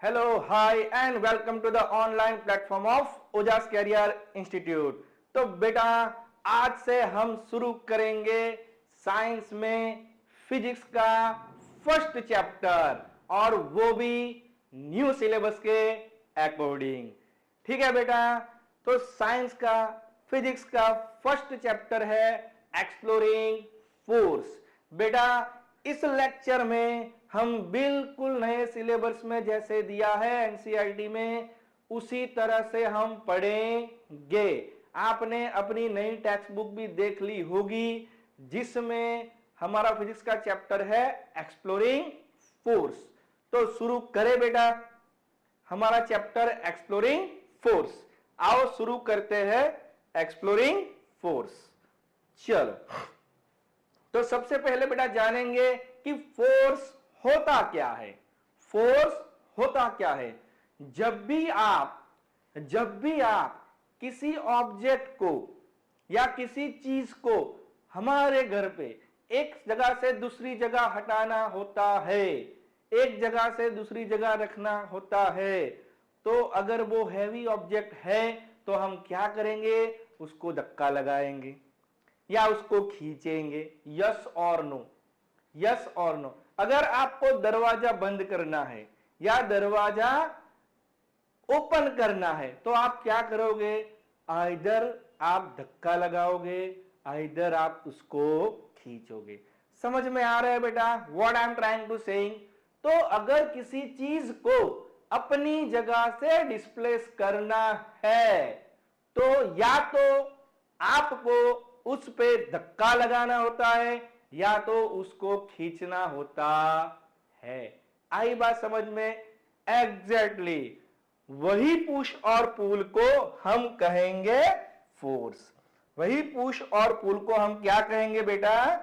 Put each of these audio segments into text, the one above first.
Hello, hi and welcome to the online platform of Ojas career institute. तो बेटा आज से हम शुरू करेंगे साइंस में फिजिक्स का फर्स्ट चैप्टर और वो भी न्यू सिलेबस के अकॉर्डिंग। ठीक है बेटा, तो साइंस का फिजिक्स का फर्स्ट चैप्टर है एक्सप्लोरिंग फोर्स। बेटा इस लेक्चर में हम बिल्कुल नए सिलेबस में जैसे दिया है एनसीईआरटी में उसी तरह से हम पढ़ेंगे। आपने अपनी नई टेक्स्ट बुक भी देख ली होगी जिसमें हमारा फिजिक्स का चैप्टर है एक्सप्लोरिंग फोर्स। तो शुरू करें बेटा हमारा चैप्टर एक्सप्लोरिंग फोर्स। आओ शुरू करते हैं एक्सप्लोरिंग फोर्स। चलो, तो सबसे पहले बेटा जानेंगे कि फोर्स होता क्या है। फोर्स होता क्या है? जब भी आप किसी ऑब्जेक्ट को या किसी चीज को हमारे घर पे एक जगह से दूसरी जगह हटाना होता है, एक जगह से दूसरी जगह रखना होता है, तो अगर वो हैवी ऑब्जेक्ट है तो हम क्या करेंगे? उसको धक्का लगाएंगे या उसको खींचेंगे। यस और नो? यस और नो? अगर आपको दरवाजा बंद करना है या दरवाजा ओपन करना है तो आप क्या करोगे? आइदर आप धक्का लगाओगे, आइदर आप उसको खींचोगे। समझ में आ रहा है बेटा what I am trying to saying? तो अगर किसी चीज को अपनी जगह से डिस्प्लेस करना है तो या तो आपको उस पे धक्का लगाना होता है या तो उसको खींचना होता है। आई बात समझ में? एग्जैक्टली वही पुश और पुल को हम कहेंगे फोर्स। वही पुश और पुल को हम क्या कहेंगे बेटा?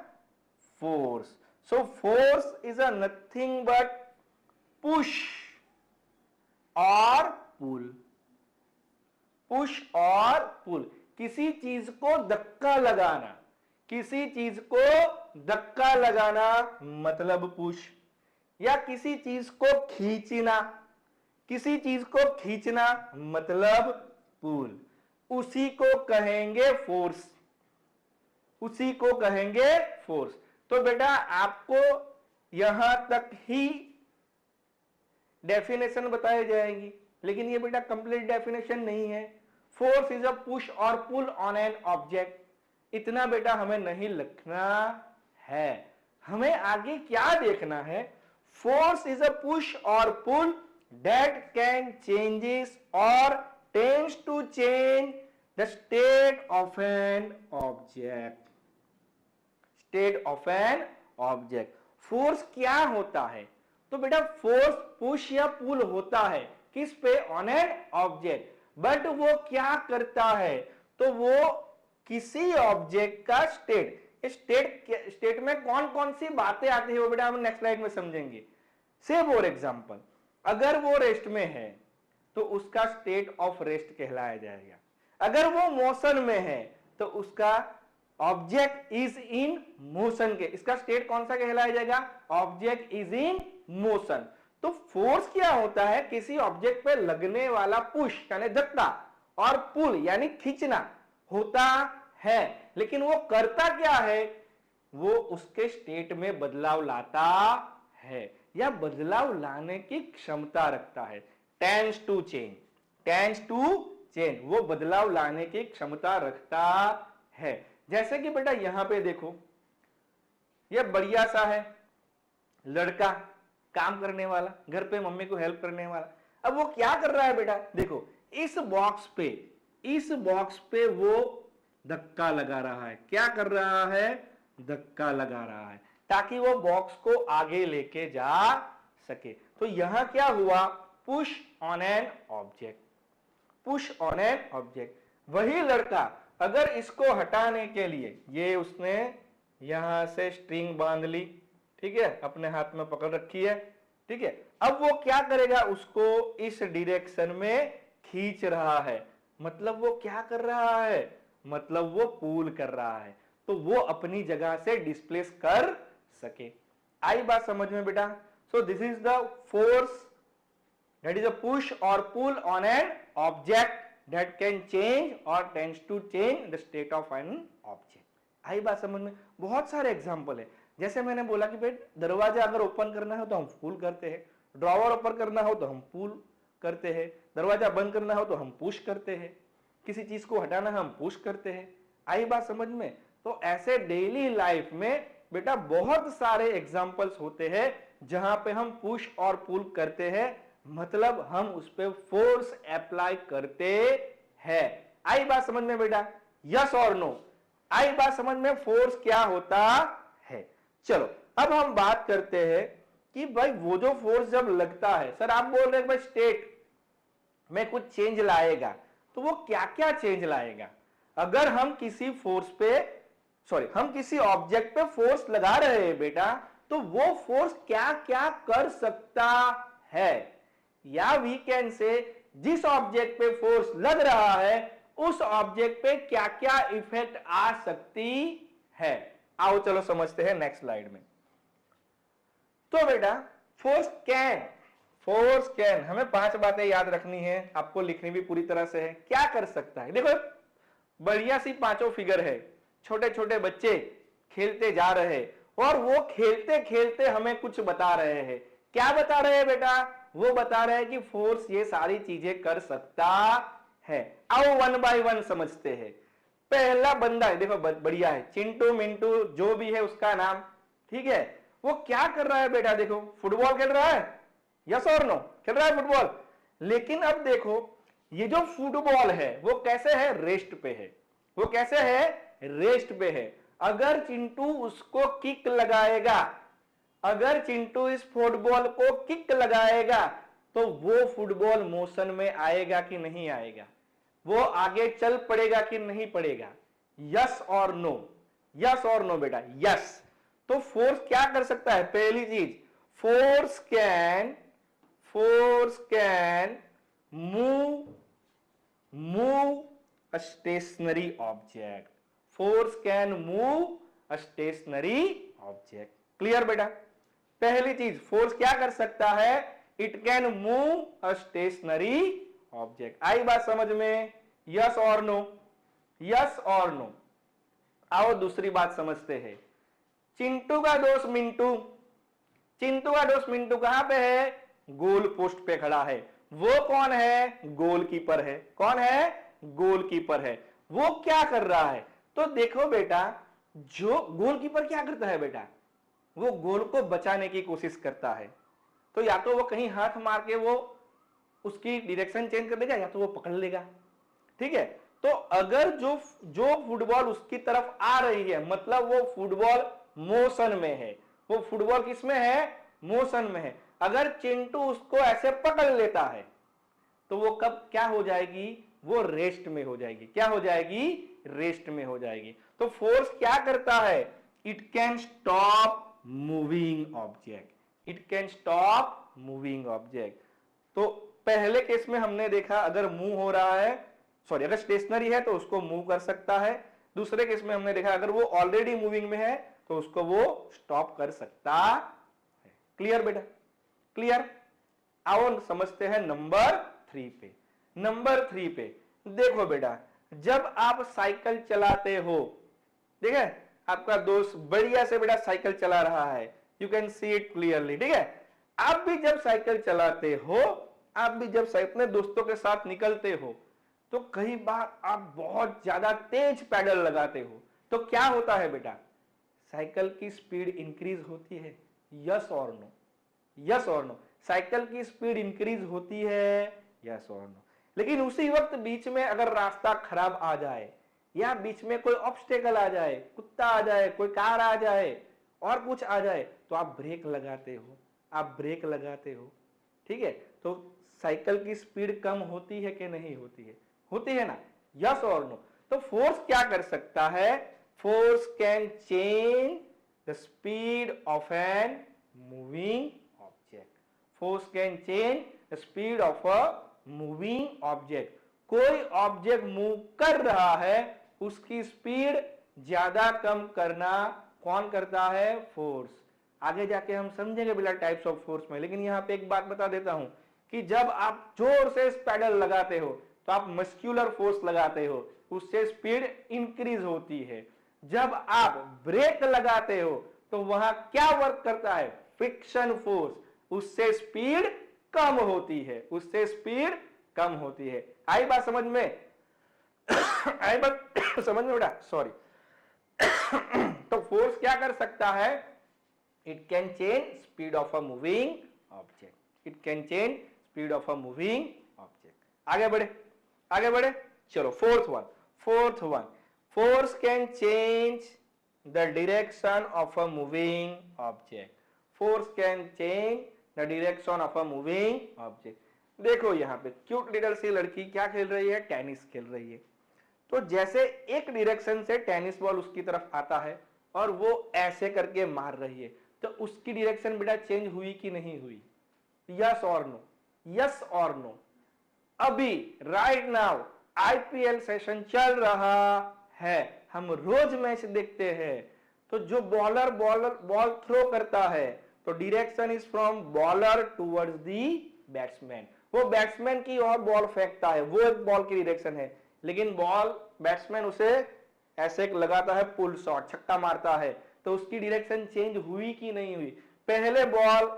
Force. So force is a nothing but push और पुल। पुश और पुल, किसी चीज को धक्का लगाना, किसी चीज को धक्का लगाना मतलब पुश, या किसी चीज को खींचना, किसी चीज को खींचना मतलब पुल। उसी को कहेंगे फोर्स, उसी को कहेंगे फोर्स। तो बेटा आपको यहां तक ही डेफिनेशन बताई जाएगी, लेकिन ये बेटा कंप्लीट डेफिनेशन नहीं है। फोर्स इज अ पुश और पुल ऑन एन ऑब्जेक्ट, इतना बेटा हमें नहीं लिखना है। हमें आगे क्या देखना है? फोर्स इज अ पुश और पुल दैट कैन चेंजेस और tends to change the state of an object. State of an object. Force क्या होता है? तो बेटा फोर्स पुश या पुल होता है किस पे? On an object. बट वो क्या करता है? तो वो किसी ऑब्जेक्ट का स्टेट, स्टेट में कौन कौन सी बातें आती है वो बेटा हम नेक्स्ट स्लाइड में समझेंगे। से फॉर एग्जांपल अगर वो रेस्ट में है तो उसका स्टेट ऑफ रेस्ट कहलाया जाएगा। अगर वो मोशन में है तो उसका ऑब्जेक्ट इज इन मोशन के, इसका स्टेट कौन सा कहलाया जाएगा? Object is in motion. तो फोर्स क्या होता है? किसी ऑब्जेक्ट पे लगने वाला पुश यानी धक्का और पुल यानी खींचना होता है, लेकिन वो करता क्या है? वो उसके स्टेट में बदलाव लाता है या बदलाव लाने की क्षमता रखता है। Tends to change, tends to change, वो बदलाव लाने की क्षमता रखता है। जैसे कि बेटा यहां पे देखो, ये बढ़िया सा है लड़का, काम करने वाला, घर पे मम्मी को हेल्प करने वाला। अब वो क्या कर रहा है बेटा? देखो इस बॉक्स पे वो धक्का लगा रहा है। क्या कर रहा है? धक्का लगा रहा है ताकि वो बॉक्स को आगे लेके जा सके। तो यहां क्या हुआ? Push on an object, push on an object. वही लड़का अगर इसको हटाने के लिए ये उसने यहां से स्ट्रिंग बांध ली, ठीक है, अपने हाथ में पकड़ रखी है, ठीक है, अब वो क्या करेगा? उसको इस डायरेक्शन में खींच रहा है। मतलब वो क्या कर रहा है? मतलब वो पुल कर रहा है तो वो अपनी जगह से डिस्प्लेस कर सके। आई बात समझ में बेटा? So this is the force that is a push और pull on an object that can change और tends to change the state of an object. आई बात समझ में? बहुत सारे एग्जांपल है। जैसे मैंने बोला कि भाई दरवाजा अगर ओपन करना हो तो हम पुल करते हैं, ड्रॉवर ओपन करना हो तो हम पुल करते हैं, दरवाजा बंद करना हो तो हम पुश करते हैं, किसी चीज को हटाना हम पुश करते हैं। आई बात समझ में? तो ऐसे डेली लाइफ में बेटा बहुत सारे एग्जांपल्स होते हैं जहां पे हम पुश और पुल करते हैं, मतलब हम उस पर फोर्स अप्लाई करते हैं। आई बात समझ में बेटा? यस और नो? आई बात समझ में? फोर्स क्या होता है? चलो अब हम बात करते हैं कि भाई वो जो फोर्स जब लगता है, सर आप बोल रहे हैं भाई स्टेट में कुछ चेंज लाएगा, तो वो क्या क्या चेंज लाएगा? अगर हम किसी फोर्स पे हम किसी ऑब्जेक्ट पे फोर्स लगा रहे हैं बेटा, तो वो फोर्स क्या क्या कर सकता है, या वी कैन से जिस ऑब्जेक्ट पे फोर्स लग रहा है उस ऑब्जेक्ट पे क्या क्या इफेक्ट आ सकती है। आओ चलो समझते हैं नेक्स्ट स्लाइड में। तो बेटा फोर्स कैन हमें 5 बातें याद रखनी है, आपको लिखनी भी पूरी तरह से है। क्या कर सकता है? देखो बढ़िया सी 5 फिगर है, छोटे छोटे बच्चे खेलते जा रहे हैं और वो खेलते खेलते हमें कुछ बता रहे हैं। क्या बता रहे हैं बेटा? वो बता रहे हैं कि फोर्स ये सारी चीजें कर सकता है। आओ 1 बाय 1 समझते हैं। पहला बंदा है, देखो बढ़िया है, चिंटू मिंटू जो भी है उसका नाम, ठीक है। वो क्या कर रहा है बेटा? देखो फुटबॉल खेल रहा है, यस और नो? खेल रहा है फुटबॉल। लेकिन अब देखो ये जो फुटबॉल है वो कैसे है? रेस्ट पे है। वो कैसे है? रेस्ट पे है। अगर चिंटू उसको किक लगाएगा, अगर चिंटू इस फुटबॉल को किक लगाएगा तो वो फुटबॉल मोशन में आएगा कि नहीं आएगा? वो आगे चल पड़ेगा कि नहीं पड़ेगा? यस और नो? यस और नो बेटा? यस। तो फोर्स क्या कर सकता है? पहली चीज, force can move a stationary object. Force can move a stationary object. Clear बेटा? पहली चीज, फोर्स क्या कर सकता है? It can move a stationary object. आई बात समझ में? यस और नो? यस और नो? आओ दूसरी बात समझते हैं। चिंटू का दोस्त मिंटू, चिंटू का दोस्त मिंटू कहां पे है? गोल पोस्ट पे खड़ा है। वो कौन है? गोलकीपर है। कौन है? गोलकीपर है। वो क्या कर रहा है? तो देखो बेटा, जो गोलकीपर क्या करता है बेटा? वो गोल को बचाने की कोशिश करता है। तो या तो वो कहीं हाथ मार के वो उसकी डायरेक्शन चेंज कर देगा, या तो वो पकड़ लेगा, ठीक है। तो अगर जो फुटबॉल उसकी तरफ आ रही है, मतलब वो फुटबॉल मोशन में है। वो फुटबॉल किस में है? मोशन में है। अगर चिंटू उसको ऐसे पकड़ लेता है तो वो कब क्या हो जाएगी? वो रेस्ट में हो जाएगी। क्या हो जाएगी? रेस्ट में हो जाएगी। तो फोर्स क्या करता है? It can stop moving object. It can stop moving object. तो पहले केस में हमने देखा अगर मूव हो रहा है, अगर स्टेशनरी है तो उसको मूव कर सकता है। दूसरे केस में हमने देखा अगर वो ऑलरेडी मूविंग में है तो उसको वो स्टॉप कर सकता है। क्लियर बेटा? क्लियर? आओ समझते हैं नंबर 3 पे। नंबर 3 पे देखो बेटा, जब आप साइकिल चलाते हो, ठीक है, आपका दोस्त बढ़िया से बेटा साइकिल चला रहा है, you can see it clearly, ठीक है। आप भी जब साइकिल चलाते हो, आप भी जब अपने दोस्तों के साथ निकलते हो, तो कई बार आप बहुत ज्यादा तेज पैडल लगाते हो, तो क्या होता है बेटा? साइकिल की स्पीड इंक्रीज होती है। यस और नो? यस और नो? साइकिल की स्पीड इंक्रीज होती है, यस और नो? लेकिन उसी वक्त बीच में अगर रास्ता खराब आ जाए, या बीच में कोई ऑब्स्टेकल आ जाए, कुत्ता आ जाए, कोई कार आ जाए, और कुछ आ जाए, तो आप ब्रेक लगाते हो, आप ब्रेक लगाते हो, ठीक है। तो साइकिल की स्पीड कम होती है कि नहीं होती है? होती है ना? यस और नो? तो फोर्स क्या कर सकता है? Force can change the speed of an moving object. Force can change the speed of a moving object. कोई ऑब्जेक्ट मूव कर रहा है, उसकी स्पीड ज्यादा कम करना कौन करता है? फोर्स। आगे जाके हम समझेंगे बेटा टाइप्स ऑफ फोर्स में, लेकिन यहां पे एक बात बता देता हूं कि जब आप जोर से पेडल लगाते हो तो आप मस्कुलर फोर्स लगाते हो, उससे स्पीड इंक्रीज होती है। जब आप ब्रेक लगाते हो तो वहां क्या वर्क करता है, फ्रिक्शन फोर्स, उससे स्पीड कम होती है, उससे स्पीड कम होती है। आई बात समझ में? आई बात समझ में बेटा? सॉरी। तो फोर्स क्या कर सकता है, it can change speed of a moving object, it can change speed of a moving object. आगे बढ़े, आगे बढ़े, चलो fourth one, force can change the direction of a moving object, force can change the direction of a moving object. देखो यहां पे cute little सी लड़की क्या खेल रही है, टेनिस खेल रही है। तो जैसे एक डायरेक्शन से टेनिस बॉल उसकी तरफ आता है और वो ऐसे करके मार रही है, तो उसकी डायरेक्शन बेटा चेंज हुई कि नहीं हुई? यस और नो, यस और नो। अभी राइट नाउ आईपीएल सेशन चल रहा है, हम रोज मैच देखते हैं। तो जो बॉलर बॉल थ्रो करता है तो direction is from bowler towards the batsman, वो बैट्समैन की ओर बॉल फेंकता है, वो एक बॉल की डायरेक्शन है। लेकिन बॉल बैट्समैन उसे ऐसे लगाता है, पुल शॉट, छक्का मारता है, तो उसकी डायरेक्शन चेंज हुई कि नहीं हुई? पहले बॉल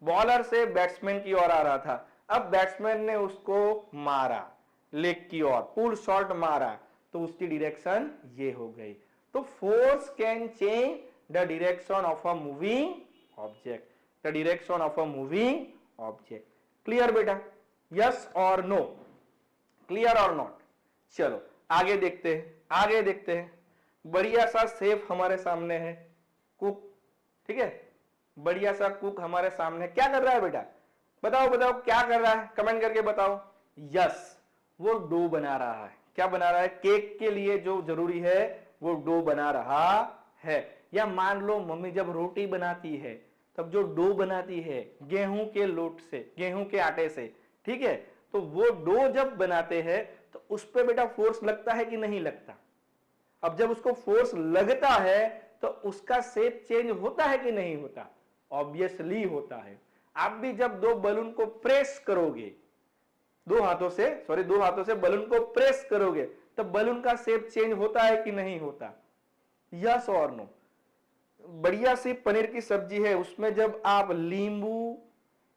बॉलर से बैट्समैन की ओर आ रहा था, अब बैट्समैन ने उसको मारा लेग की ओर, पुल शॉट मारा, तो उसकी डायरेक्शन ये हो गई। तो force can change the direction of a moving object, the direction of a moving object. Clear बेटा? यस और नो, क्लियर और नॉट? चलो आगे देखते हैं, आगे देखते हैं। बढ़िया सा शेफ हमारे सामने है, कुक, ठीक है, बढ़िया सा कुक हमारे सामने क्या कर रहा है बेटा? बताओ बताओ क्या कर रहा है, कमेंट करके बताओ। यस, वो डो बना रहा है। क्या बना रहा है? केक के लिए जो जरूरी है वो डो बना रहा है। या मान लो मम्मी जब रोटी बनाती है तब जो डो बनाती है गेहूं के लोट से, गेहूं के आटे से, ठीक है, तो वो डो जब बनाते हैं तो उस पर बेटा फोर्स लगता है कि नहीं लगता? अब जब उसको फोर्स लगता है तो उसका शेप चेंज होता है कि नहीं होता? ऑब्वियसली होता है। आप भी जब दो बलून को प्रेस करोगे, दो हाथों से बलून को प्रेस करोगे तो बलून का शेप चेंज होता है कि नहीं होता? यस और नो? बढ़िया सी पनीर की सब्जी है, उसमें जब आप नींबू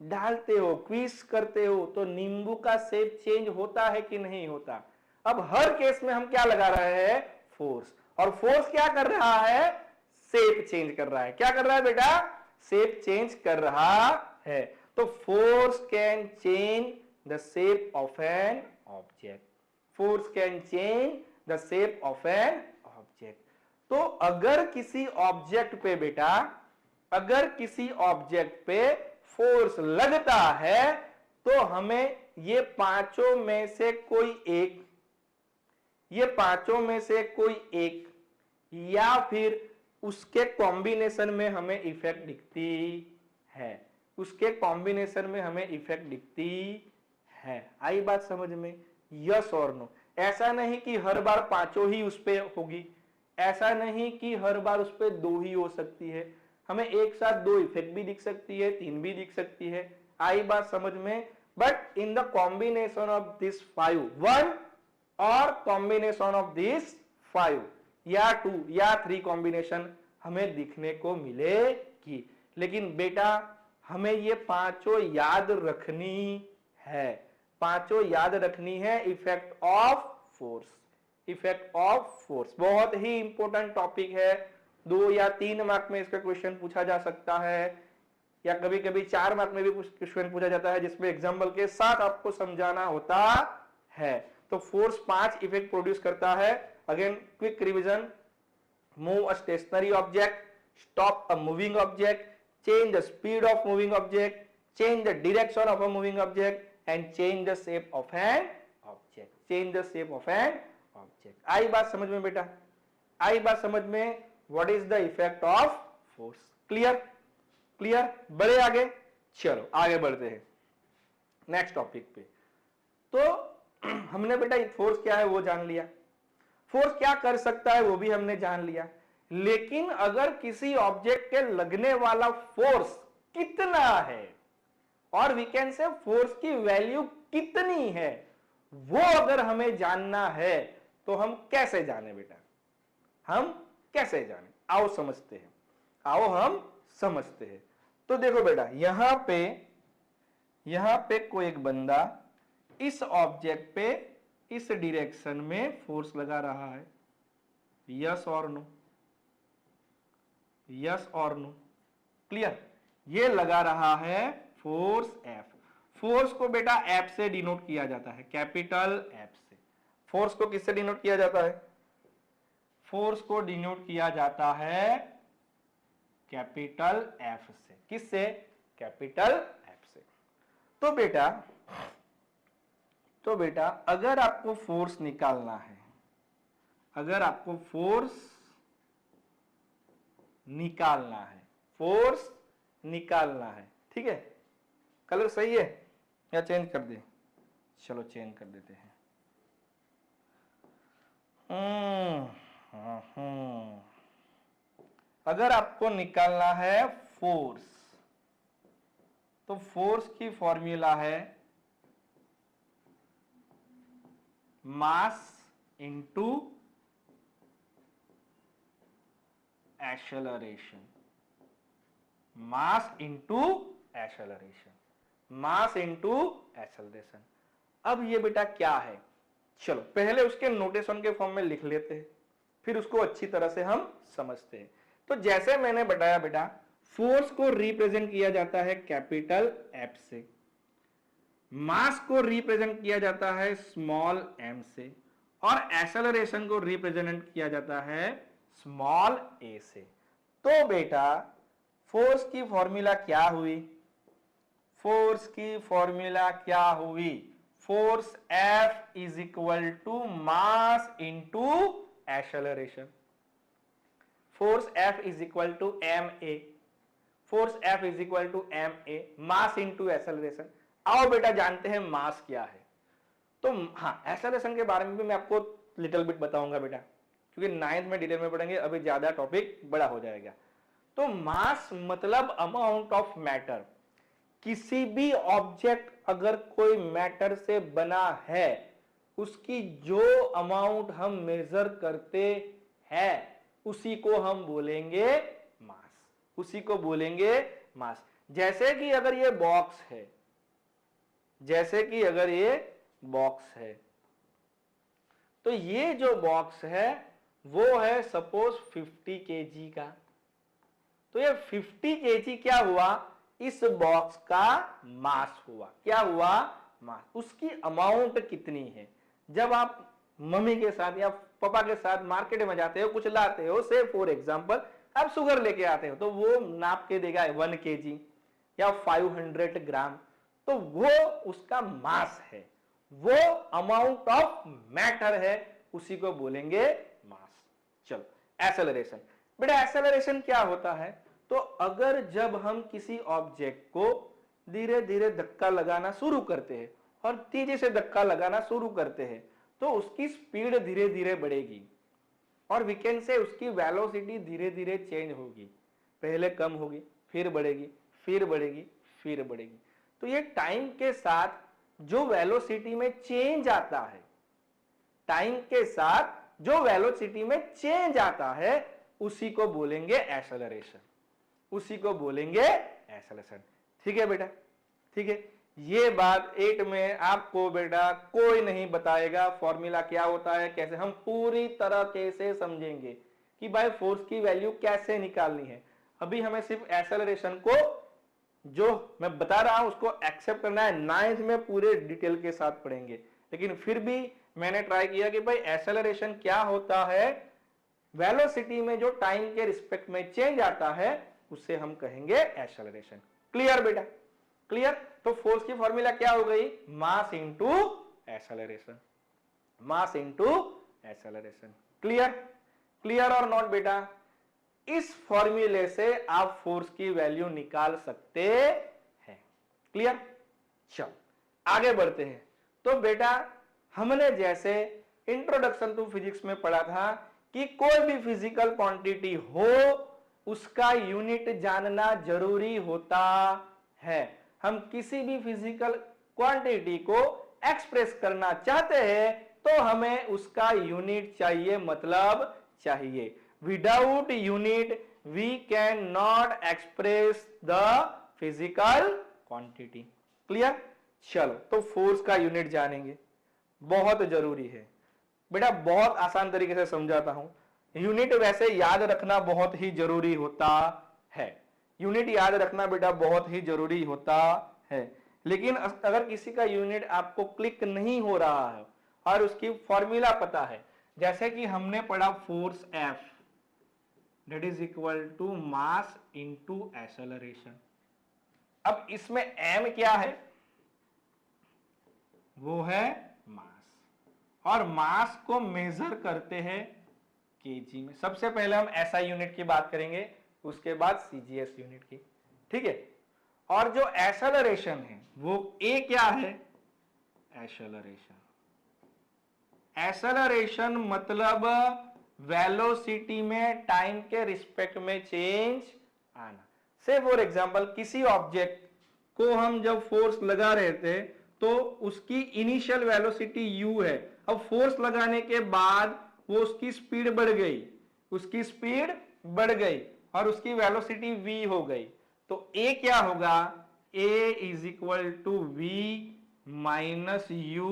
डालते हो, क्विज करते हो, तो नींबू का शेप चेंज होता है कि नहीं होता? अब हर केस में हम क्या लगा रहे हैं? फोर्स। और फोर्स क्या कर रहा है? शेप चेंज कर रहा है। क्या कर रहा है बेटा? शेप चेंज कर रहा है। तो force can change the shape of an object, force can change the shape of an object. तो अगर किसी ऑब्जेक्ट पे बेटा, अगर किसी ऑब्जेक्ट पे फोर्स लगता है तो हमें ये पांचों में से कोई एक, ये पांचों में से कोई एक या फिर उसके कॉम्बिनेशन में हमें इफेक्ट दिखती है, उसके कॉम्बिनेशन में हमें इफेक्ट दिखती है। आई बात समझ में? यस और नो? ऐसा नहीं कि हर बार पांचों ही उस पे होगी, ऐसा नहीं कि हर बार उस पे दो ही हो सकती है, हमें एक साथ दो इफेक्ट भी दिख सकती है, तीन भी दिख सकती है। आई बात समझ में? But in the combination of this 5, 1 और कॉम्बिनेशन ऑफ दिस 5 या 2 या 3 कॉम्बिनेशन हमें दिखने को मिलेगी। लेकिन बेटा हमें ये पांचों याद रखनी है, पांचों याद रखनी है। Effect of force, effect of force बहुत ही इंपॉर्टेंट टॉपिक है। 2 या 3 मार्क में इसका क्वेश्चन पूछा जा सकता है, या कभी कभी 4 मार्क में भी क्वेश्चन पूछा जाता है, जिसमें एग्जाम्पल के साथ आपको समझाना होता है। तो फोर्स 5 इफेक्ट प्रोड्यूस करता है। Again quick revision: move a stationary object, stop a moving object, change the speed of moving object, change the direction of a moving object and change the shape of an object, change the shape of an object. आई बात समझ में बेटा? आई बात समझ में? What is the effect of force? Clear? Clear? बढ़े आगे? चलो आगे बढ़ते हैं नेक्स्ट टॉपिक पे। तो हमने बेटा फोर्स क्या है वो जान लिया, फोर्स क्या कर सकता है वो भी हमने जान लिया। लेकिन अगर किसी ऑब्जेक्ट के लगने वाला फोर्स कितना है और वी कैन से फोर्स की वैल्यू कितनी है, वो अगर हमें जानना है तो हम कैसे जाने बेटा, हम कैसे जाने, आओ समझते हैं, आओ हम समझते हैं। तो देखो बेटा यहां पे कोई एक बंदा इस ऑब्जेक्ट पे इस डायरेक्शन में फोर्स लगा रहा है, यस और नो, यस और नो, क्लियर। ये लगा रहा है फोर्स एफ। फोर्स को बेटा एफ से डिनोट किया जाता है, कैपिटल एफ से। फोर्स को किससे डिनोट किया जाता है, फोर्स को डिनोट किया जाता है कैपिटल एफ से। किससे, कैपिटल एफ से। तो बेटा अगर आपको फोर्स निकालना है, अगर आपको फोर्स निकालना है, फोर्स निकालना है, ठीक है, कलर सही है या चेंज कर दे, चलो चेंज कर देते हैं। अगर आपको निकालना है फोर्स, तो फोर्स की फॉर्मूला है मास इंटू एक्सेलरेशन, मास इंटू एक्सेलरेशन, मास इंटू एक्सेलरेशन। अब ये बेटा क्या है, चलो पहले उसके नोटेशन के फॉर्म में लिख लेते हैं, फिर उसको अच्छी तरह से हम समझते हैं। तो जैसे मैंने बताया बेटा, फोर्स को रिप्रेजेंट किया जाता है कैपिटल एफ से, मास को रिप्रेजेंट किया जाता है स्मॉल एम से, और एक्सेलरेशन को रिप्रेजेंट किया जाता है स्मॉल ए से। तो बेटा फोर्स की फॉर्मूला क्या हुई, फोर्स की फॉर्मूला क्या हुई, force F is equal to mass into acceleration. Force F is equal to ma, force F is equal to ma, mass into acceleration. आओ बेटा जानते हैं मास क्या है। तो हाँ, एक्सेलरेशन के बारे में भी मैं आपको लिटिल बिट बताऊंगा बेटा, क्योंकि 9th में डिटेल में पढ़ेंगे, अभी ज्यादा टॉपिक बड़ा हो जाएगा। तो मास मतलब अमाउंट ऑफ मैटर। किसी भी ऑब्जेक्ट अगर कोई मैटर से बना है, उसकी जो अमाउंट हम मेजर करते हैं उसी को हम बोलेंगे मास, उसी को बोलेंगे मास। जैसे कि अगर ये बॉक्स है, जैसे कि अगर ये बॉक्स है, तो ये जो बॉक्स है वो है सपोज 50 केजी का। तो ये 50 केजी क्या हुआ, इस बॉक्स का मास हुआ। क्या हुआ, मास। उसकी अमाउंट कितनी है, जब आप मम्मी के साथ या पापा के साथ मार्केट में जाते हो, कुछ लाते हो, से फॉर एग्जांपल आप शुगर लेके आते हो, तो वो नाप के देगा 1 केजी या 500 ग्राम, तो वो उसका मास है, वो अमाउंट ऑफ मैटर है, उसी को बोलेंगे मास। चलो एक्सेलरेशन। बेटा एक्सेलरेशन क्या होता है, तो अगर जब हम किसी ऑब्जेक्ट को धीरे धीरे धक्का लगाना शुरू करते हैं और तेजी से धक्का लगाना शुरू करते हैं, तो उसकी स्पीड धीरे धीरे बढ़ेगी, और वी कैन से उसकी वेलोसिटी धीरे धीरे चेंज होगी, पहले कम होगी, फिर बढ़ेगी, फिर बढ़ेगी, फिर बढ़ेगी। तो ये टाइम के साथ जो वेलोसिटी में चेंज आता है, टाइम के साथ जो वेलोसिटी में चेंज आता है, उसी को बोलेंगे एक्सेलरेशन, उसी को बोलेंगे एक्सेलरेशन। ठीक है बेटा, ठीक है। ये बात 8 में आपको बेटा कोई नहीं बताएगा फॉर्मूला क्या होता है, कैसे। हम पूरी तरह कैसे समझेंगे कि भाई फोर्स की वैल्यू कैसे निकालनी है। अभी हमें सिर्फ एक्सेलरेशन को जो मैं बता रहा हूं उसको एक्सेप्ट करना है। 9th में पूरे डिटेल के साथ पढ़ेंगे, लेकिन फिर भी मैंने ट्राई किया कि भाई एक्सेलरेशन क्या होता है, वेलोसिटी में जो टाइम के रिस्पेक्ट में चेंज आता है उससे हम कहेंगे एक्सेलरेशन। क्लियर बेटा, क्लियर। तो फोर्स की फॉर्मूला क्या हो गई, मास इंटू एक्सेलरेशन, मास इंटू एक्सेलरेशन। क्लियर, क्लियर और नॉट बेटा। इस फॉर्मूले से आप फोर्स की वैल्यू निकाल सकते हैं। क्लियर। चलो आगे बढ़ते हैं। तो बेटा हमने जैसे इंट्रोडक्शन टू फिजिक्स में पढ़ा था कि कोई भी फिजिकल क्वांटिटी हो उसका यूनिट जानना जरूरी होता है। हम किसी भी फिजिकल क्वांटिटी को एक्सप्रेस करना चाहते हैं तो हमें उसका यूनिट चाहिए, मतलब चाहिए। Without unit we can not express the physical quantity. Clear? चलो तो फोर्स का यूनिट जानेंगे, बहुत जरूरी है बेटा, बहुत आसान तरीके से समझाता हूं। यूनिट वैसे याद रखना बहुत ही जरूरी होता है, यूनिट याद रखना बेटा बहुत ही जरूरी होता है। लेकिन अगर किसी का यूनिट आपको क्लिक नहीं हो रहा है और उसकी फॉर्मूला पता है, जैसे कि हमने पढ़ा force F that is equal to mass into acceleration. अब इसमें m क्या है? वो है मास, और मास को मेजर करते हैं केजी में। सबसे पहले हम एसआई यूनिट की बात करेंगे, उसके बाद सीजीएस यूनिट की, ठीक है। और जो एक्सेलरेशन है वो ए क्या है? एक्सेलरेशन। एक्सेलरेशन मतलब वेलोसिटी में टाइम के रिस्पेक्ट में चेंज आना। से फॉर एग्जांपल किसी ऑब्जेक्ट को हम जब फोर्स लगा रहे थे तो उसकी इनिशियल वेलोसिटी u है, अब फोर्स लगाने के बाद वो उसकी स्पीड बढ़ गई, उसकी स्पीड बढ़ गई और उसकी वेलोसिटी v हो गई, तो a क्या होगा? a is equal to v minus u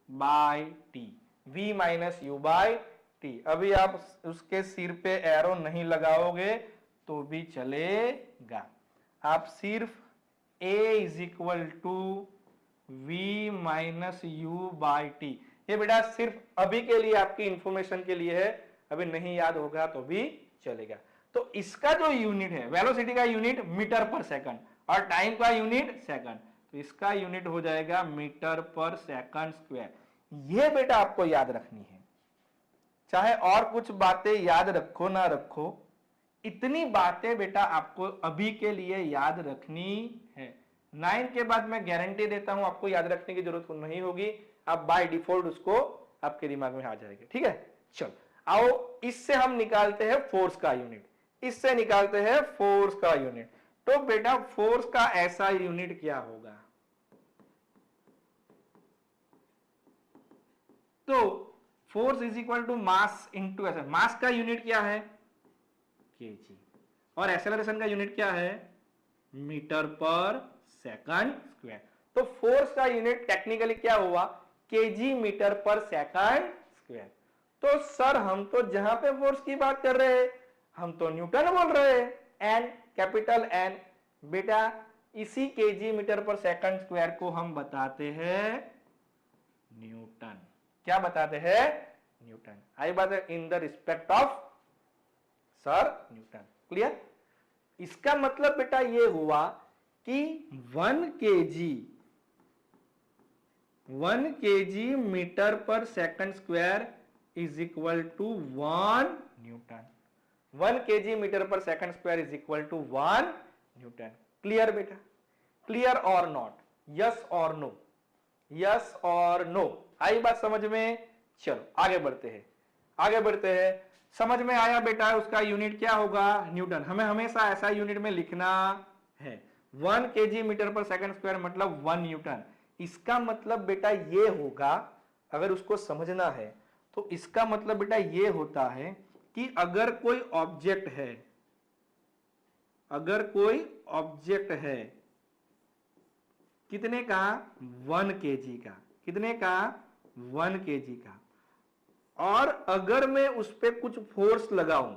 by t, v minus u by t. अभी आप उसके सिर पे एरो नहीं लगाओगे तो भी चलेगा, आप सिर्फ a is equal to v minus u by t. ये बेटा सिर्फ अभी के लिए, आपकी इंफॉर्मेशन के लिए है, अभी नहीं याद होगा तो भी चलेगा। तो इसका जो यूनिट है, वेलोसिटी का यूनिट मीटर पर सेकंड और टाइम का यूनिट सेकंड, तो इसका यूनिट हो जाएगा मीटर पर सेकंड स्क्वायर। ये बेटा आपको याद रखनी है, चाहे और कुछ बातें याद रखो ना रखो, इतनी बातें बेटा आपको अभी के लिए याद रखनी है। 9 के बाद मैं गारंटी देता हूं आपको याद रखने की जरूरत नहीं होगी, आप बाय डिफॉल्ट उसको आपके दिमाग में आ जाएगा, ठीक है। चलो आओ, इससे हम निकालते हैं फोर्स का यूनिट, इससे निकालते हैं फोर्स का यूनिट। तो बेटा फोर्स का ऐसा यूनिट क्या होगा? तो force is equal to mass into S. Mass का यूनिट क्या है? केजी, और एक्सेलरेशन का यूनिट क्या है? Metre per second square. तो फोर्स का यूनिट टेक्निकली क्या हुआ? KG metre per second square. तो सर हम तो जहां पे फोर्स की बात कर रहे हैं हम तो न्यूटन बोल रहे हैं, एन, कैपिटल एन। बेटा इसी kg metre per second square को हम बताते हैं न्यूटन। क्या बताते हैं? न्यूटन। आई बात है in the respect of sir Newton. Clear? इसका मतलब बेटा ये हुआ कि 1 KG metre per second square is equal to 1 Newton. 1 KG metre per second square is equal to 1 Newton. Clear बेटा? क्लियर और नॉट? यस और नो? यस और नो? आई बात समझ में? चलो आगे बढ़ते हैं, आगे बढ़ते हैं। समझ में आया बेटा उसका यूनिट क्या होगा? न्यूटन। हमें हमेशा ऐसा यूनिट में लिखना है। 1 KG metre per second square मतलब 1 न्यूटन। इसका मतलब बेटा ये होगा, अगर उसको समझना है तो इसका मतलब बेटा ये होता है कि अगर कोई ऑब्जेक्ट है, अगर कोई ऑब्जेक्ट है कितने का? 1 केजी का। कितने का? 1 केजी का। और अगर मैं उस पर कुछ फोर्स लगाऊं,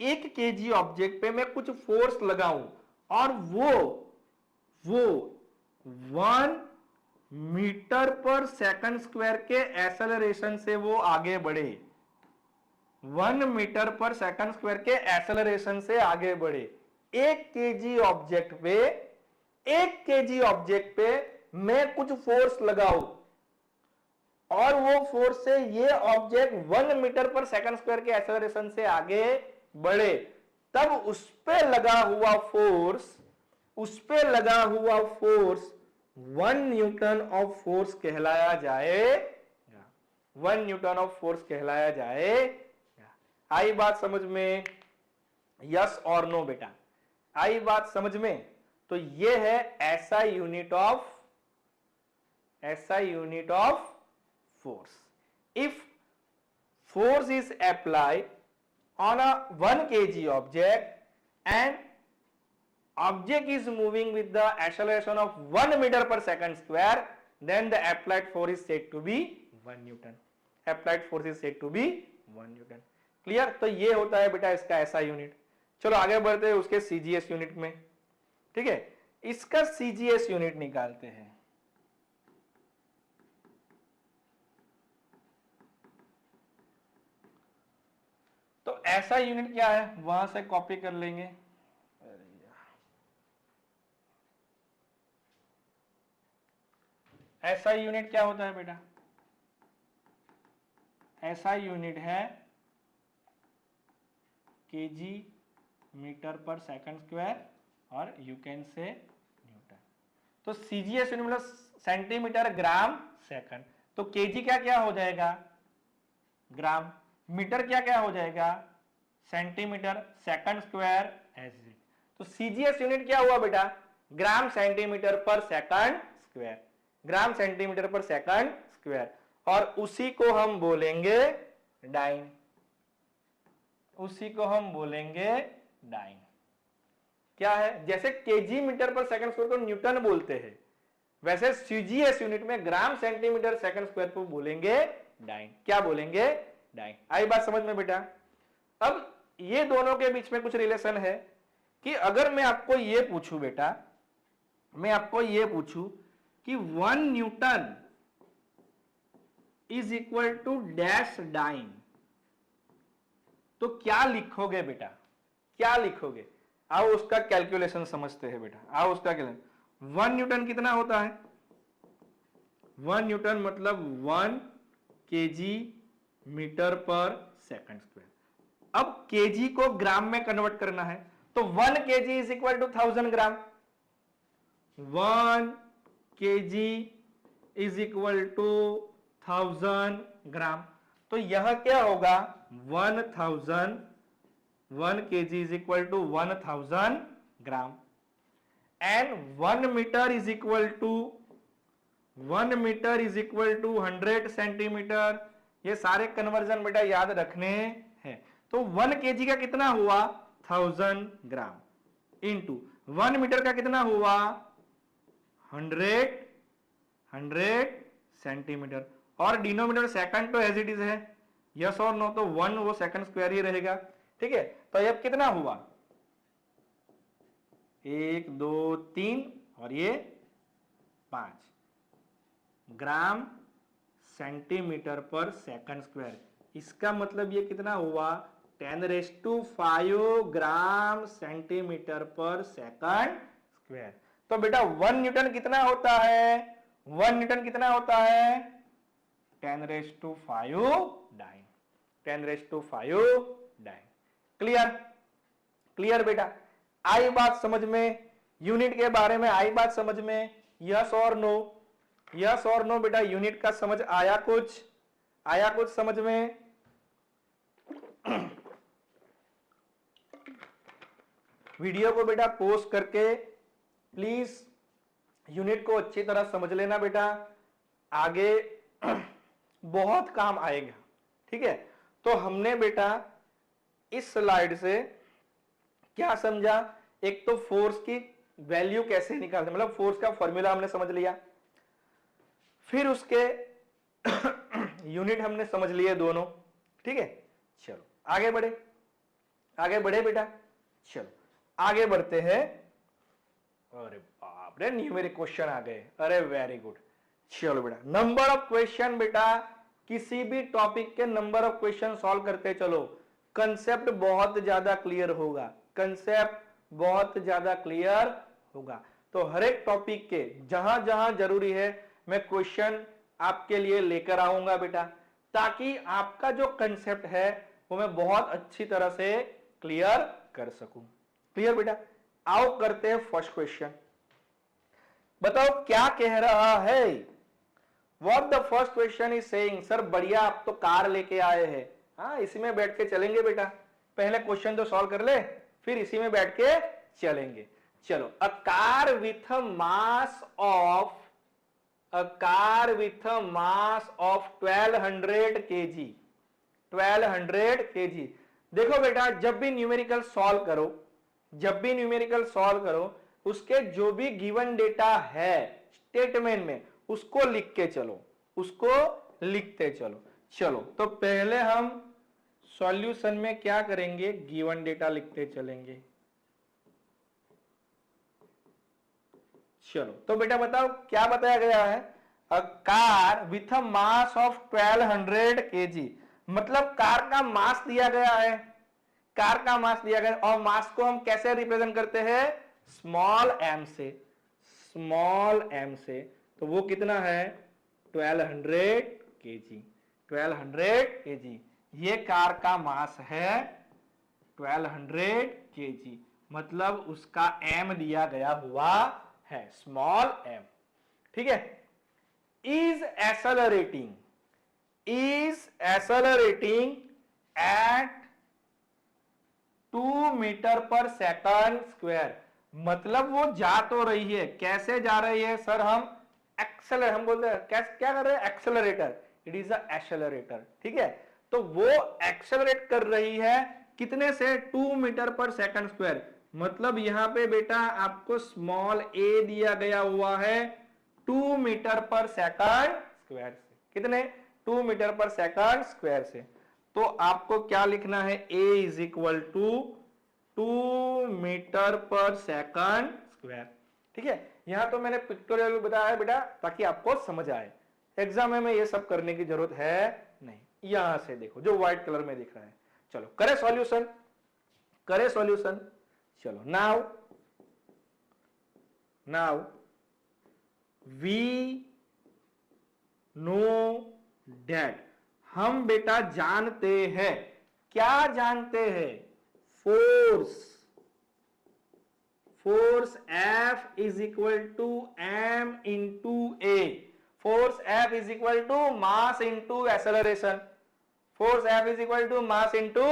1 केजी ऑब्जेक्ट पे मैं कुछ फोर्स लगाऊं और वो 1 मीटर पर सेकंड स्क्वायर के एक्सेलरेशन से वो आगे बढ़े, 1 मीटर पर सेकंड स्क्वायर के एक्सेलरेशन से आगे बढ़े, 1 केजी ऑब्जेक्ट पे, 1 केजी ऑब्जेक्ट पे मैं कुछ फोर्स लगाऊं और वो फोर्स से ये object 1 metre per second square के एक्सेलरेशन से आगे बढ़े, तब उस पे लगा हुआ फोर्स, उस पे लगा हुआ फोर्स 1 न्यूटन ऑफ फोर्स कहलाया जाएगा। 1 न्यूटन ऑफ फोर्स कहलाया जाएगा। आई बात समझ में? यस और नो बेटा? आई बात समझ में? तो ये है ऐसा unit of force. If force is applied on a 1 kg object and object is moving with the acceleration of 1 meter per second square, then the applied force is said to be 1 Newton. Applied force is said to be 1 Newton. Clear? तो ये होता है बेटा इसका ऐसा unit. चलो आगे बढ़ते हैं उसके सीजीएस यूनिट में. ठीक है, इसका सीजीएस यूनिट निकालते हैं. तो ऐसा यूनिट क्या है वहां से कॉपी कर लेंगे. ऐसा यूनिट क्या होता है बेटा? ऐसा यूनिट है KG metre per second square और यू कैन से न्यूटन. तो सीजीएस यूनिट मतलब सेंटीमीटर ग्राम सेकंड. तो केजी क्या क्या हो जाएगा? ग्राम. मीटर क्या क्या हो जाएगा? सेंटीमीटर. सेकंड स्क्वायर ऐसे. तो सीजीएस यूनिट क्या हुआ बेटा? ग्राम सेंटीमीटर पर सेकंड स्क्वायर. ग्राम सेंटीमीटर पर सेकंड स्क्वायर. और उसी को हम बोलेंगे डाइन. उसी को हम बोलेंगे डाइन. क्या है? जैसे KG metre per second square को न्यूटन बोलते हैं, वैसे सीजीएस यूनिट में ग्राम सेंटीमीटर सेकंड स्क्वायर को बोलेंगे डाइन. क्या बोलेंगे? डाइन. आई बात समझ में बेटा? अब ये दोनों के बीच में कुछ रिलेशन है कि अगर मैं आपको ये पूछूं बेटा, मैं आपको ये पूछूं कि 1 newton is equal to dash dyne, तो क्या लिखोगे बेटा? क्या लिखोगे? आओ उसका कैलकुलेशन समझते हैं बेटा. आओ उसका कैलकुलेशन. 1 न्यूटन कितना होता है? 1 न्यूटन मतलब 1 KG metre per second square. अब केजी को ग्राम में कन्वर्ट करना है, तो 1 KG is equal to 1000 gram. 1 KG is equal to 1000 ग्राम. तो यह क्या होगा? 1000. 1 KG is equal to 1000 gram. And 1 metre is equal to 100 centimetre. ये सारे कन्वर्जन बेटा याद रखने हैं. तो 1 केजी का कितना हुआ? 1000 ग्राम. इंटू 1 मीटर का कितना हुआ? 100 सेंटीमीटर. और डिनोमिनेटर सेकंड तो एज इट इज है. यस और नो? तो 1 वो सेकंड स्क्वायर ही रहेगा. ठीक है, तो अब कितना हुआ? 1 2 3 और ये 5 ग्राम सेंटीमीटर पर सेकंड स्क्वायर. इसका मतलब ये कितना हुआ? 10⁵ ग्राम सेंटीमीटर पर सेकंड स्क्वायर. तो बेटा 1 न्यूटन कितना होता है? 1 न्यूटन कितना होता है? 10⁵ डाइन. 10⁵ डाइन. क्लियर? क्लियर बेटा? आई बात समझ में? यूनिट के बारे में आई बात समझ में? यस और नो? यस और नो बेटा? यूनिट का समझ आया? कुछ आया? कुछ समझ में? वीडियो को बेटा पोस्ट करके प्लीज यूनिट को अच्छी तरह समझ लेना बेटा. आगे बहुत काम आएगा. ठीक है, तो हमने बेटा इस स्लाइड से क्या समझा? एक तो फोर्स की वैल्यू कैसे निकालते, मतलब फोर्स का फॉर्मूला हमने समझ लिया. फिर उसके यूनिट हमने समझ लिए दोनों. ठीक है, चलो आगे बढ़े. आगे बढ़े बेटा. चलो आगे बढ़ते हैं. अरे बाप रे, न्यूमेरिक क्वेश्चन आ गए. अरे वेरी गुड. चलो बेटा, नंबर ऑफ क्वेश्चन बेटा, किसी भी टॉपिक के नंबर ऑफ क्वेश्चन सॉल्व करते चलो. कंसेप्ट बहुत ज्यादा क्लियर होगा. कंसेप्ट बहुत ज्यादा क्लियर होगा. तो हर एक टॉपिक के जहां जहां जरूरी है मैं क्वेश्चन आपके लिए लेकर आऊंगा बेटा, ताकि आपका जो कंसेप्ट है वो मैं बहुत अच्छी तरह से क्लियर कर सकूं. क्लियर बेटा? आओ करते हैं फर्स्ट क्वेश्चन. बताओ क्या कह रहा है? What the first question is saying. Sir बढ़िया, आप तो कार लेके आए हैं. हाँ, इसी में बैठ के चलेंगे बेटा. पहले क्वेश्चन तो सॉल्व कर ले, फिर इसी में बैठ के चलेंगे. चलो, a car with mass of 1200 kg, 1200 kg। देखो बेटा, जब भी न्यूमेरिकल सॉल्व करो, उसके जो भी गिवन डेटा है स्टेटमेंट में, उसको लिख के चलो, उसको लिखते चलो। चलो, तो पहले हम सॉल्यूशन में क्या करेंगे, गिवन डेटा लिखते चलेंगे। चलो, तो बेटा बताओ क्या बताया गया है, a car with a mass of 1200 kg, मतलब कार का मास दिया गया है, कार का मास दिया गया, और मास को हम कैसे रिप्रेजेंट करते हैं, स्मॉल एम से, स्मॉल एम से। तो वो कितना है, 1200 kg, 1200 kg। ये कार का मास है 1200 kg, मतलब उसका एम दिया गया हुआ है, स्मॉल एम। ठीक है, is accelerating at 2 metre per second square, मतलब वो जा तो रही है, कैसे जा रही है सर, हम बोलते हैं क्या कर रहे हैं, accelerator, it is a accelerator. ठीक है, तो वो एक्सेलरेट कर रही है कितने से, 2 मीटर पर सेकंड स्क्वायर, मतलब यहां पे बेटा आपको स्मॉल ए दिया गया हुआ है 2 मीटर पर सेकंड स्क्वायर से, कितने, 2 मीटर पर सेकंड स्क्वायर से। तो आपको क्या लिखना है, a is equal to 2 metre per second square. ठीक है, यहां तो मैंने पिक्टोरियल बताया है बेटा, ताकि आपको समझ आए, एग्जाम में ये सब करने की जरूरत है नहीं। यहां से देखो जो व्हाइट कलर में दिख रहा है। चलो करे सॉल्यूशन। चलो, नाउ वी नो डैट, हम बेटा जानते हैं, क्या जानते हैं, force F is equal to M into A, force F is equal to mass into acceleration, force F is equal to mass into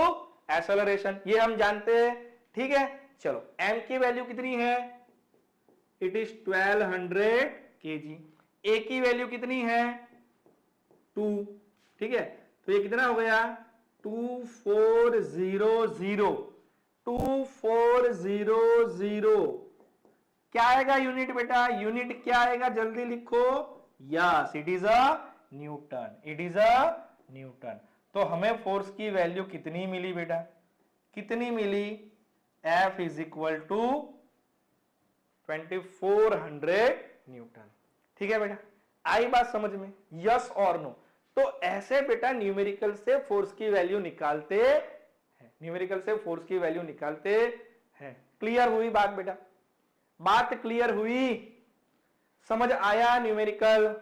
acceleration, ये हम जानते हैं। ठीक है, चलो m की वैल्यू कितनी है, इट इज 1200 kg, a की वैल्यू कितनी है, 2। ठीक है, तो ये कितना हो गया, 2400 क्या आएगा यूनिट बेटा, यूनिट क्या आएगा, जल्दी लिखो, yes it is a newton, तो हमें फोर्स की वैल्यू कितनी मिली बेटा, कितनी मिली, F is equal to 2400 newton. ठीक है बेटा, आई बात समझ में, यस और नो। तो ऐसे बेटा न्यूमेरिकल से फोर्स की वैल्यू निकालते हैं, क्लियर हुई बात बेटा, बात क्लियर हुई, समझ आया न्यूमेरिकल।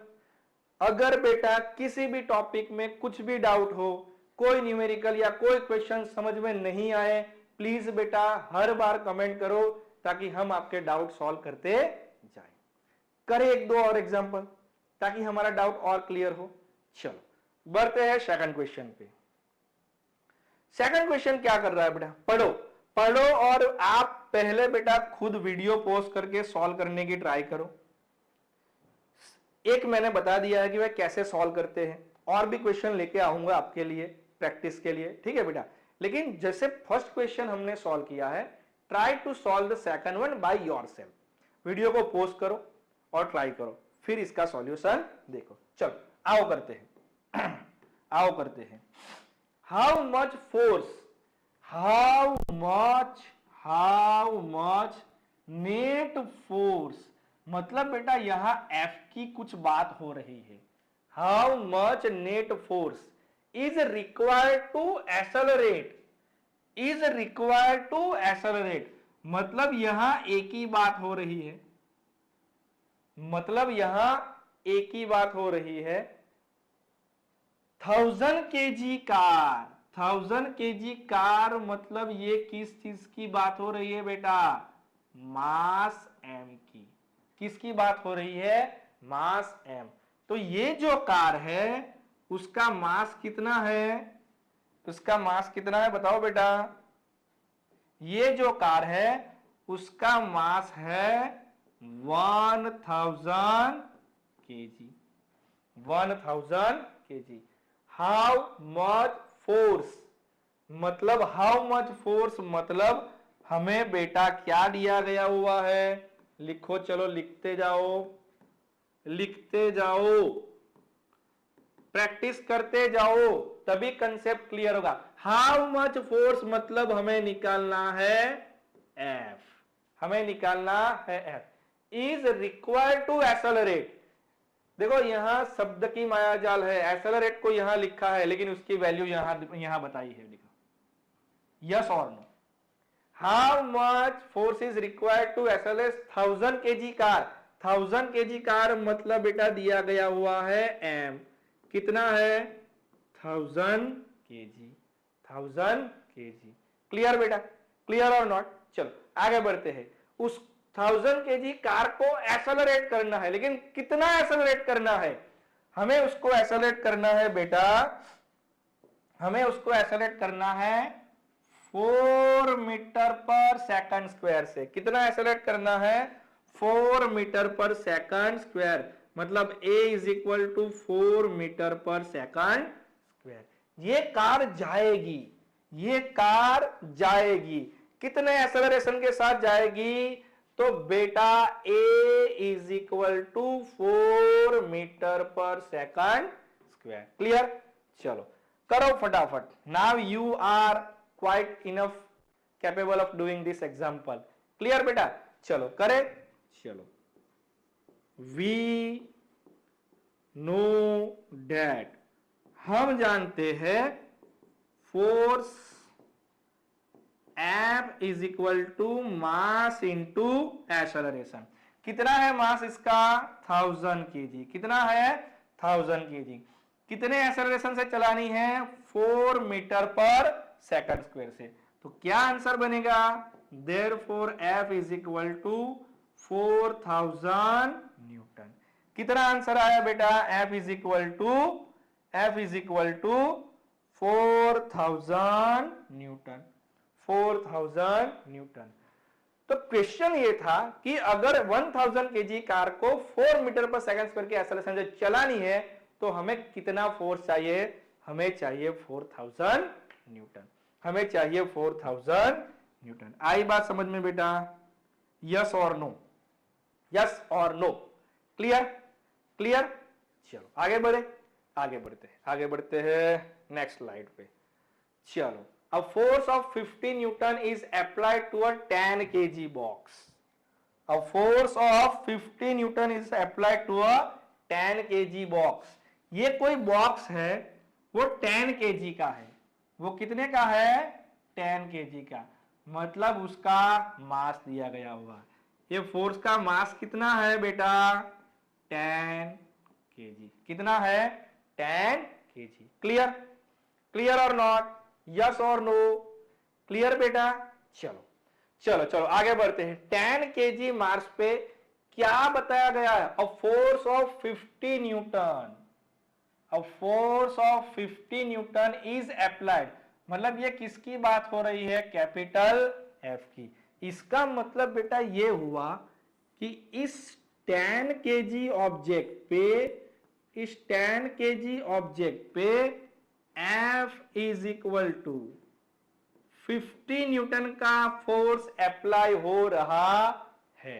अगर बेटा किसी भी टॉपिक में कुछ भी डाउट हो, कोई न्यूमेरिकल या कोई क्वेश्चन समझ में नहीं आए, प्लीज बेटा हर बार कमेंट करो, ताकि हम आपके डाउट सॉल्व करते जाएं। करें एक दो और एग्जांपल, ताकि हमारा डाउट और क्लियर हो। चलो बढ़ते हैं सेकंड क्वेश्चन पे। सेकंड क्वेश्चन क्या कर रहा है बेटा, पढ़ो और आप पहले बेटा खुद वीडियो पॉज करके सॉल्व करने की ट्राई करो। एक मैंने बता दिया है कि वह कैसे सॉल्व करते हैं, और भी क्वेश्चन लेके आऊंगा आपके लिए प्रैक्टिस के लिए। ठीक है बेटा, लेकिन जैसे फर्स्ट क्वेश्चन हमने सॉल्व किया है, try to solve the second one by yourself. Video को पॉज करो और ट्राई करो, फिर इसका सॉल्यूशन देखो। चलो आओ करते हैं हाउ मच नेट फोर्स, मतलब बेटा यहां F की कुछ बात हो रही है। How much net force is required to accelerate, मतलब यहां एक ही बात हो रही है, 1000 kg कार, मतलब ये किस चीज की बात हो रही है बेटा, मास m की। किसकी बात हो रही है, मास m। तो ये जो कार है उसका मास कितना है, बताओ बेटा, ये जो कार है उसका मास है 1000 kg, 1000 kg। How much force, मतलब हाउ मच फोर्स मतलब हमें बेटा क्या दिया गया हुआ है, लिखो, चलो लिखते जाओ, लिखते जाओ, प्रैक्टिस करते जाओ, तभी कंसेप्ट क्लियर होगा। हाउ मच फोर्स मतलब हमें निकालना है एफ, हमें निकालना है F is required to accelerate. देखो यहां शब्द की मायाजाल है, एक्सेलरेट को यहां लिखा है लेकिन उसकी वैल्यू यहां बताई है, लिखो यस और no. How much force is required to accelerate 1000 kg car, 1000 kg car मतलब बेटा दिया गया हुआ है एम, कितना है 1000 kg, 1000 kg। क्लियर बेटा, क्लियर और नॉट? चलो आगे बढ़ते हैं। उस 1000 kg कार को एक्सेलरेट करना है, लेकिन कितना एक्सेलरेट करना है, हमें उसको एक्सेलरेट करना है बेटा, हमें उसको एक्सेलरेट करना है 4 मीटर पर सेकंड स्क्वायर से। कितना एक्सेलरेट करना है, 4 मीटर पर सेकंड स्क्वायर, मतलब a is equal to 4 metre per second square. ये कार जाएगी, ये कार जाएगी, कितने एक्सेलरेशन के साथ जाएगी, तो बेटा a is equal to 4 metre per second square. Clear? चलो करो फटाफट। Now you are quite enough capable of doing this example. Clear बेटा? चलो करे, चलो। वी नो डैट, हम जानते हैं force F is equal to mass into acceleration. कितना है मास इसका, 1000 kg। कितना है 1000 kg। कितने एक्सेलरेशन से चलानी है, 4 मीटर पर सेकंड स्क्वायर से। तो क्या आंसर बनेगा, therefore F is equal to 4000 newton. कितना आंसर आया बेटा, F is equal to 4000 newton, 4000 newton. तो क्वेश्चन ये था कि अगर 1000 kg कार को 4 मीटर पर सेकंड स्क्वायर की एक्सेलरेशन से चलानी है तो हमें कितना फोर्स चाहिए, हमें चाहिए 4000 न्यूटन, हमें चाहिए 4000 न्यूटन। आई बात समझ में बेटा? यस और नो, यस और नो? क्लियर? क्लियर? चलो आगे बढ़े, आगे बढ़ते हैं, आगे बढ़ते हैं नेक्स्ट स्लाइड पे। चलो, a force of 50 Newton is applied to a 10 kg box. A force of 50 Newton is applied to a 10 kg box. ये कोई बॉक्स है, वो 10 kg का है। वो कितने का है, 10 kg का, मतलब उसका मास दिया गया हुआ। ये फोर्स का मास कितना है बेटा, 10 kg। कितना है, 10 kg। क्लियर? क्लियर और नॉट? यस और नो? क्लियर बेटा? चलो चलो चलो आगे बढ़ते हैं। 10 kg मास पे क्या बताया गया है, a force of 50 Newton, a force of 50 Newton is applied, मतलब ये किसकी बात हो रही है, कैपिटल एफ की। इसका मतलब बेटा ये हुआ कि इस 10 kg ऑब्जेक्ट पे, इस 10 kg ऑब्जेक्ट पे F is equal to 50 newton का फोर्स अप्लाई हो रहा है।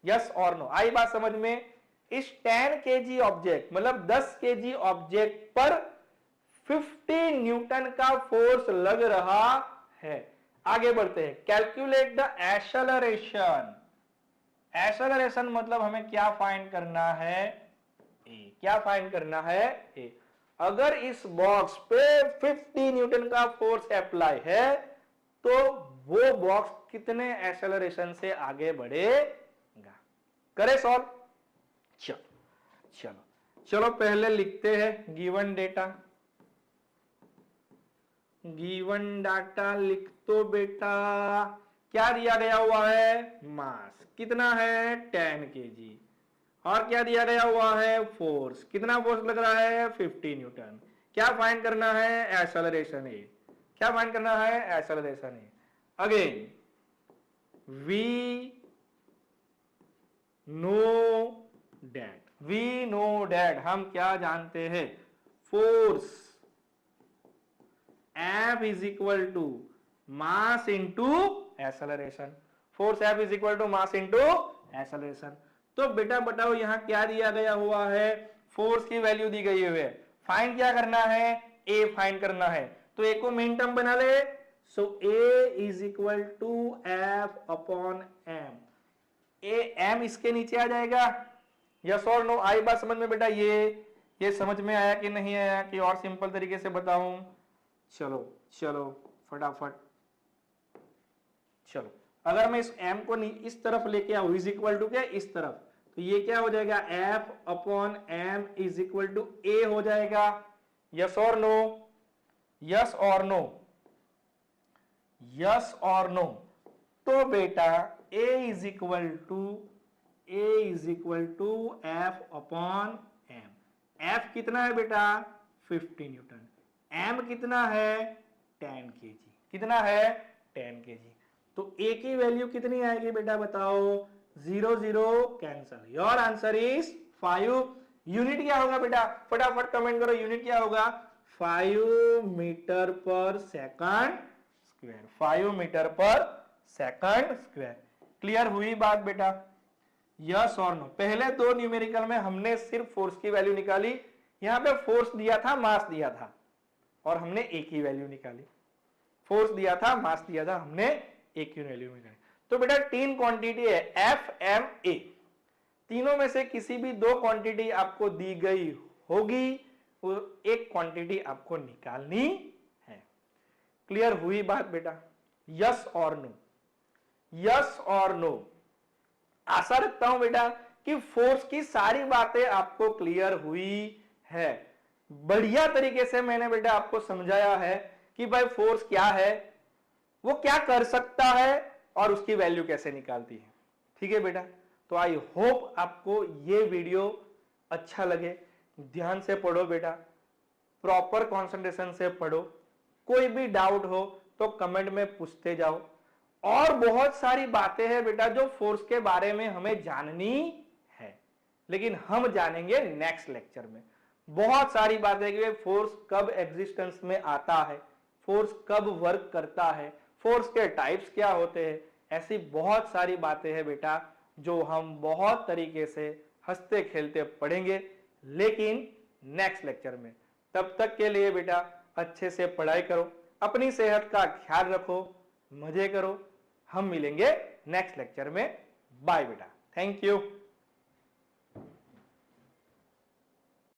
यस और नो? आई बात समझ में? इस 10 kg ऑब्जेक्ट, मतलब 10 kg ऑब्जेक्ट पर 50 न्यूटन का फोर्स लग रहा है। आगे बढ़ते हैं। Calculate the acceleration. एक्सेलरेशन मतलब हमें क्या फाइंड करना है, ए। क्या फाइंड करना है, ए। अगर इस बॉक्स पे 50 न्यूटन का फोर्स अप्लाई है तो वो बॉक्स कितने एक्सेलरेशन से आगे बढ़ेगा। करे सॉल्व? चलो चलो चलो पहले लिखते हैं गिवन डेटा। गिवन डाटा लिख दो बेटा। क्या दिया गया हुआ है, मास कितना है, 10 kg, और क्या दिया गया हुआ है, फोर्स। कितना फोर्स लग रहा है, 50 न्यूटन। क्या फाइंड करना है, एक्सेलरेशन ए। क्या फाइंड करना है, acceleration A. Again we know that हम क्या जानते हैं, force F is equal to mass into acceleration, force F is equal to mass into acceleration. तो बेटा बताओ यहां क्या दिया गया हुआ है, फोर्स की वैल्यू दी गई हुई है, फाइंड क्या करना है, A फाइंड करना है। तो A को मेन टर्म बना ले, so A is equal to F upon M, M इसके नीचे आ जाएगा, यस और नो, आई बात समझ में बेटा, ये समझ में आया कि नहीं आया, कि और सिंपल तरीके से बताऊं, चलो चलो फटाफट, चलो अगर मैं इस m को इस तरफ लेके आऊं, इज इक्वल टू क्या, इस तरफ, तो ये क्या हो जाएगा, F upon M is equal to A हो जाएगा, यस और नो, यस और नो, यस और नो। तो बेटा A is equal to F upon M, F कितना है बेटा 50 न्यूटन, M कितना है 10 केजी, कितना है 10 केजी। तो A की वैल्यू कितनी आएगी बेटा बताओ, 0 0 cancel, your answer is 5। Unit क्या होगा बेटा, फटाफट कमेंट करो, यूनिट क्या होगा, 5 metre per second square, 5 metre per second square. Clear हुई बात बेटा, यस और नो। पहले दो न्यूमेरिकल में हमने सिर्फ फोर्स की वैल्यू निकाली, यहां पे फोर्स दिया था, मास दिया था, और हमने एक ही वैल्यू निकाली, फोर्स दिया था, मास दिया था, हमने एक ही वैल्यू निकाली। तो बेटा तीन क्वांटिटी है F M A, तीनों में से किसी भी दो क्वांटिटी आपको दी गई होगी, वो एक क्वांटिटी आपको निकालनी है। क्लियर हुई बात बेटा, यस और नो, यस और नो। आशा रखता हूं बेटा कि फोर्स की सारी बातें आपको क्लियर हुई है, बढ़िया तरीके से मैंने बेटा आपको समझाया है कि भाई फोर्स क्या है, वो क्या कर सकता है, और उसकी वैल्यू कैसे निकालती है। ठीक है बेटा, तो आई होप आपको ये वीडियो अच्छा लगे, ध्यान से पढ़ो बेटा, प्रॉपर कंसंट्रेशन से पढ़ो, कोई भी डाउट हो तो कमेंट में पूछते जाओ। और बहुत सारी बातें हैं बेटा जो फोर्स के बारे में हमें जाननी है, लेकिन हम जानेंगे नेक्स्ट लेक्चर में। बहुत सारी बातें कि फोर्स कब एग्जिस्टेंस में आता है, फोर्स कब वर्क करता है, फोर्स के टाइप्स क्या होते हैं, ऐसी बहुत सारी बातें हैं बेटा जो हम बहुत तरीके से हंसते खेलते पढ़ेंगे, लेकिन नेक्स्ट लेक्चर में। तब तक के लिए बेटा अच्छे से पढ़ाई करो, अपनी सेहत का ख्याल रखो, मजे करो। हम मिलेंगे नेक्स्ट लेक्चर में। बाय बेटा, थैंक यू।